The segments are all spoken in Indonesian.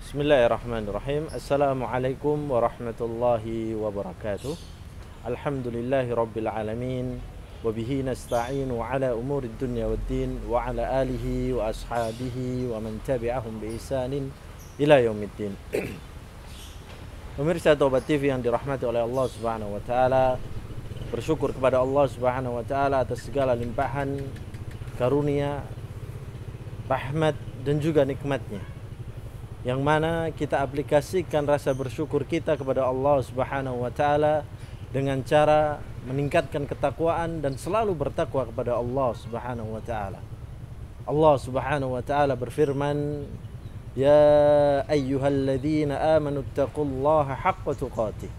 Bismillahirrahmanirrahim. Assalamualaikum warahmatullahi wabarakatuh. Alhamdulillahi rabbil alamin. Wabihi nasta'inu ala umurid dunya waddin. Wa ala alihi wa ashabihi wa man tabi'ahum bi ihsanin ila yaumiddin. Pemirsa Taubat TV yang dirahmati oleh Allah Subhanahu wa taala, bersyukur kepada Allah Subhanahu wa taala atas segala limpahan karunia, rahmat dan juga nikmatnya, yang mana kita aplikasikan rasa bersyukur kita kepada Allah Subhanahu wa taala dengan cara meningkatkan ketakwaan dan selalu bertakwa kepada Allah Subhanahu wa taala. Allah Subhanahu wa taala berfirman, "Ya ayyuhalladzina amanu taqullaha haqqa tuqatih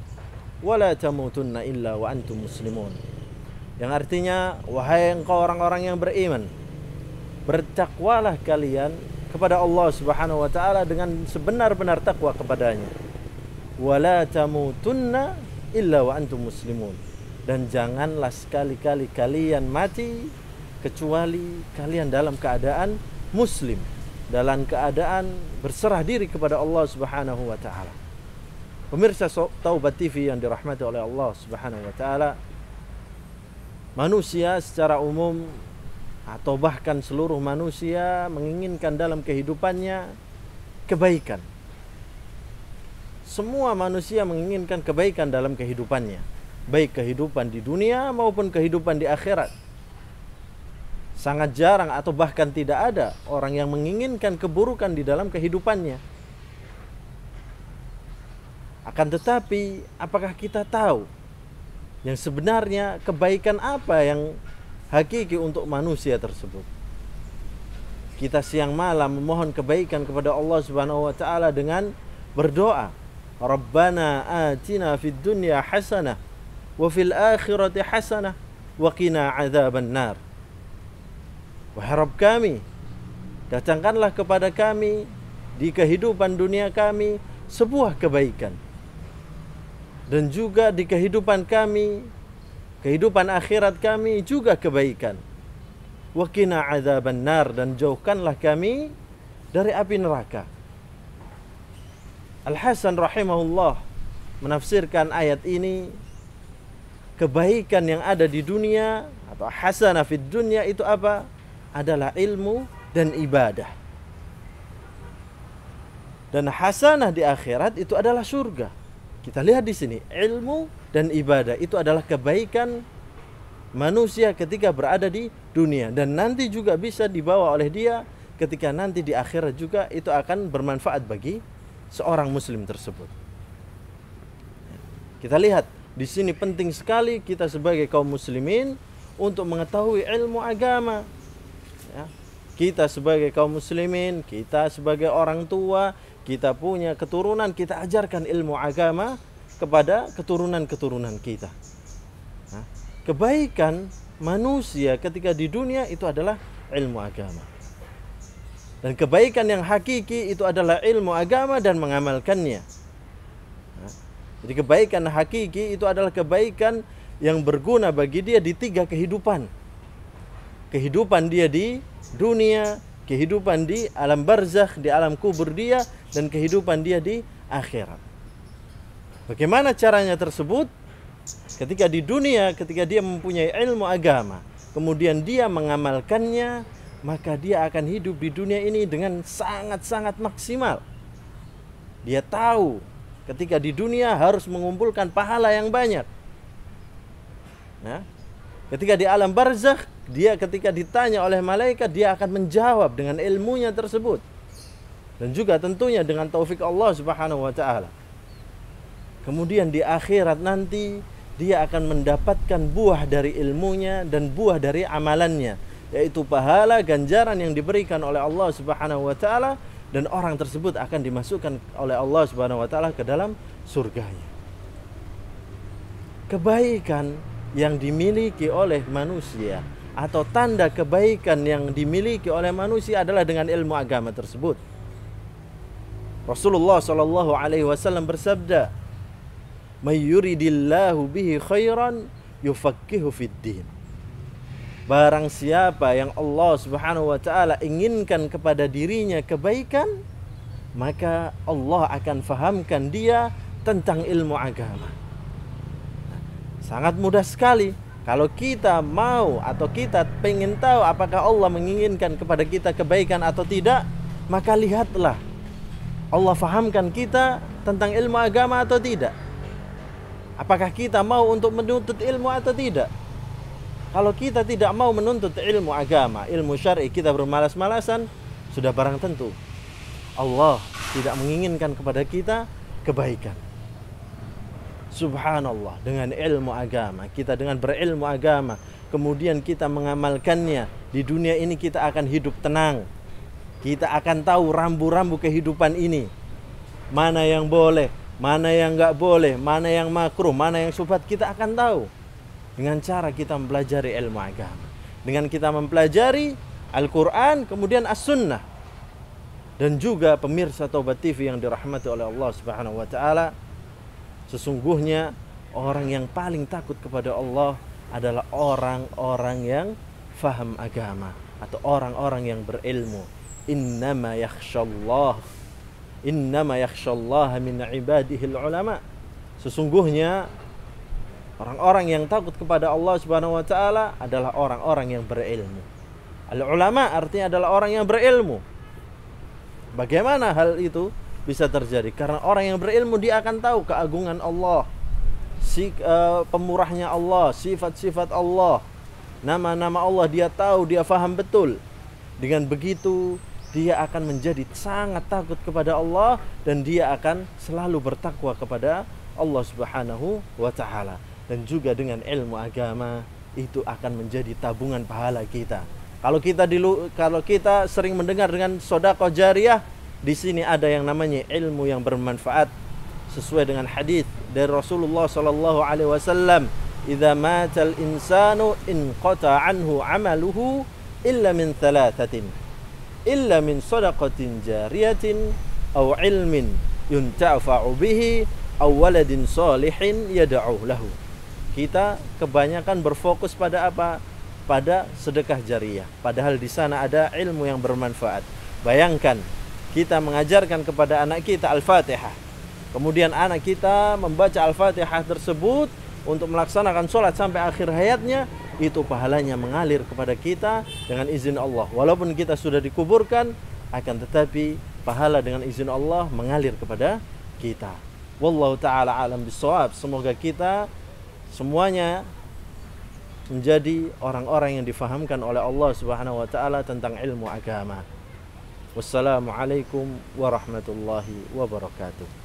wa la tamutunna illa wa antum muslimun." Yang artinya, wahai engkau orang-orang yang beriman, bertakwalah kalian kepada Allah Subhanahu wa taala dengan sebenar-benar takwa kepadanya. Wala tamutunna illa wa antum muslimun. Dan janganlah sekali-kali kalian mati kecuali kalian dalam keadaan muslim, dalam keadaan berserah diri kepada Allah Subhanahu wa taala. Pemirsa Taubat TV yang dirahmati oleh Allah Subhanahu wa taala, manusia secara umum atau bahkan seluruh manusia menginginkan dalam kehidupannya kebaikan. Semua manusia menginginkan kebaikan dalam kehidupannya, baik kehidupan di dunia maupun kehidupan di akhirat. Sangat jarang atau bahkan tidak ada orang yang menginginkan keburukan di dalam kehidupannya. Akan tetapi, apakah kita tahu yang sebenarnya kebaikan apa yang hakiki untuk manusia tersebut? Kita siang malam memohon kebaikan kepada Allah Subhanahu wa taala dengan berdoa, Rabbana atina fid dunya hasanah wa fil akhirati hasanah wa qina adzaban nar. Wahai Rabb kami, datangkanlah kepada kami di kehidupan dunia kami sebuah kebaikan, dan juga di kehidupan kami, kehidupan akhirat kami juga kebaikan. Wa qina adzaban nar, dan jauhkanlah kami dari api neraka. Al-Hasan rahimahullah menafsirkan ayat ini, kebaikan yang ada di dunia atau hasanah fid dunya itu apa? Adalah ilmu dan ibadah. Dan hasanah di akhirat itu adalah surga. Kita lihat di sini, ilmu dan ibadah itu adalah kebaikan manusia ketika berada di dunia, dan nanti juga bisa dibawa oleh dia ketika nanti di akhirat juga itu akan bermanfaat bagi seorang muslim tersebut. Kita lihat di sini penting sekali kita sebagai kaum muslimin untuk mengetahui ilmu agama. Ya. Kita sebagai kaum muslimin, kita sebagai orang tua, kita punya keturunan, kita ajarkan ilmu agama kepada keturunan-keturunan kita. Nah, kebaikan manusia ketika di dunia itu adalah ilmu agama. Dan kebaikan yang hakiki itu adalah ilmu agama dan mengamalkannya. Nah, jadi kebaikan hakiki itu adalah kebaikan yang berguna bagi dia di tiga kehidupan. Kehidupan dia di dunia, kehidupan di alam barzakh, di alam kubur dia, dan kehidupan dia di akhirat. Bagaimana caranya tersebut? Ketika di dunia, ketika dia mempunyai ilmu agama, kemudian dia mengamalkannya, maka dia akan hidup di dunia ini dengan sangat-sangat maksimal. Dia tahu ketika di dunia harus mengumpulkan pahala yang banyak. Nah, ketika di alam barzakh, dia ketika ditanya oleh malaikat, dia akan menjawab dengan ilmunya tersebut. Dan juga tentunya dengan taufik Allah Subhanahu wa taala. Kemudian di akhirat nanti dia akan mendapatkan buah dari ilmunya dan buah dari amalannya, yaitu pahala ganjaran yang diberikan oleh Allah Subhanahu wa taala, dan orang tersebut akan dimasukkan oleh Allah Subhanahu wa taala ke dalam surganya. Kebaikan yang dimiliki oleh manusia atau tanda kebaikan yang dimiliki oleh manusia adalah dengan ilmu agama tersebut. Rasulullah sallallahu alaihi wasallam bersabda, "May yuridillahu bihi khairan yufaqihu fid din." Barang siapa yang Allah Subhanahu wa taala inginkan kepada dirinya kebaikan, maka Allah akan fahamkan dia tentang ilmu agama. Sangat mudah sekali. Kalau kita mau atau kita pengen tahu apakah Allah menginginkan kepada kita kebaikan atau tidak, maka lihatlah Allah fahamkan kita tentang ilmu agama atau tidak. Apakah kita mau untuk menuntut ilmu atau tidak? Kalau kita tidak mau menuntut ilmu agama, ilmu syar'i, kita bermalas-malasan, sudah barang tentu Allah tidak menginginkan kepada kita kebaikan. Subhanallah, dengan ilmu agama, kita dengan berilmu agama, kemudian kita mengamalkannya, di dunia ini kita akan hidup tenang. Kita akan tahu rambu-rambu kehidupan ini, mana yang boleh, mana yang nggak boleh, mana yang makruh, mana yang syubhat, kita akan tahu dengan cara kita mempelajari ilmu agama, dengan kita mempelajari Al-Quran, kemudian As-Sunnah. Dan juga pemirsa Taubat TV yang dirahmati oleh Allah Subhanahu wa Ta'ala, sesungguhnya orang yang paling takut kepada Allah adalah orang-orang yang faham agama atau orang-orang yang berilmu. Innama yakhshallaha min ibadihil ulama. Sesungguhnya orang-orang yang takut kepada Allah Subhanahu wa Ta'ala adalah orang-orang yang berilmu. Al-ulama artinya adalah orang yang berilmu. Bagaimana hal itu bisa terjadi? Karena orang yang berilmu dia akan tahu keagungan Allah, pemurahnya Allah, sifat-sifat Allah, nama-nama Allah dia tahu, dia faham betul. Dengan begitu dia akan menjadi sangat takut kepada Allah dan dia akan selalu bertakwa kepada Allah Subhanahu wa Ta'ala. Dan juga dengan ilmu agama itu akan menjadi tabungan pahala kita. Kalau kita sering mendengar dengan sedekah jariyah, di sini ada yang namanya ilmu yang bermanfaat sesuai dengan hadis dari Rasulullah sallallahu alaihi wasallam, "Idza matal insanu inqata anhu 'amaluhu illa min thalathatin, illa min shadaqatin jariyatin aw ilmin yuntafa'u bihi aw waladin shalihin yad'u lahu." Kita kebanyakan berfokus pada apa? Pada sedekah jariyah. Padahal di sana ada ilmu yang bermanfaat. Bayangkan, kita mengajarkan kepada anak kita Al-Fatihah. Kemudian anak kita membaca Al-Fatihah tersebut untuk melaksanakan sholat sampai akhir hayatnya. Itu pahalanya mengalir kepada kita dengan izin Allah. Walaupun kita sudah dikuburkan, akan tetapi pahala dengan izin Allah mengalir kepada kita. Wallahu ta'ala alam bisawab. Semoga kita semuanya menjadi orang-orang yang difahamkan oleh Allah Subhanahu wa Ta'ala tentang ilmu agama. Wassalamualaikum warahmatullahi wabarakatuh.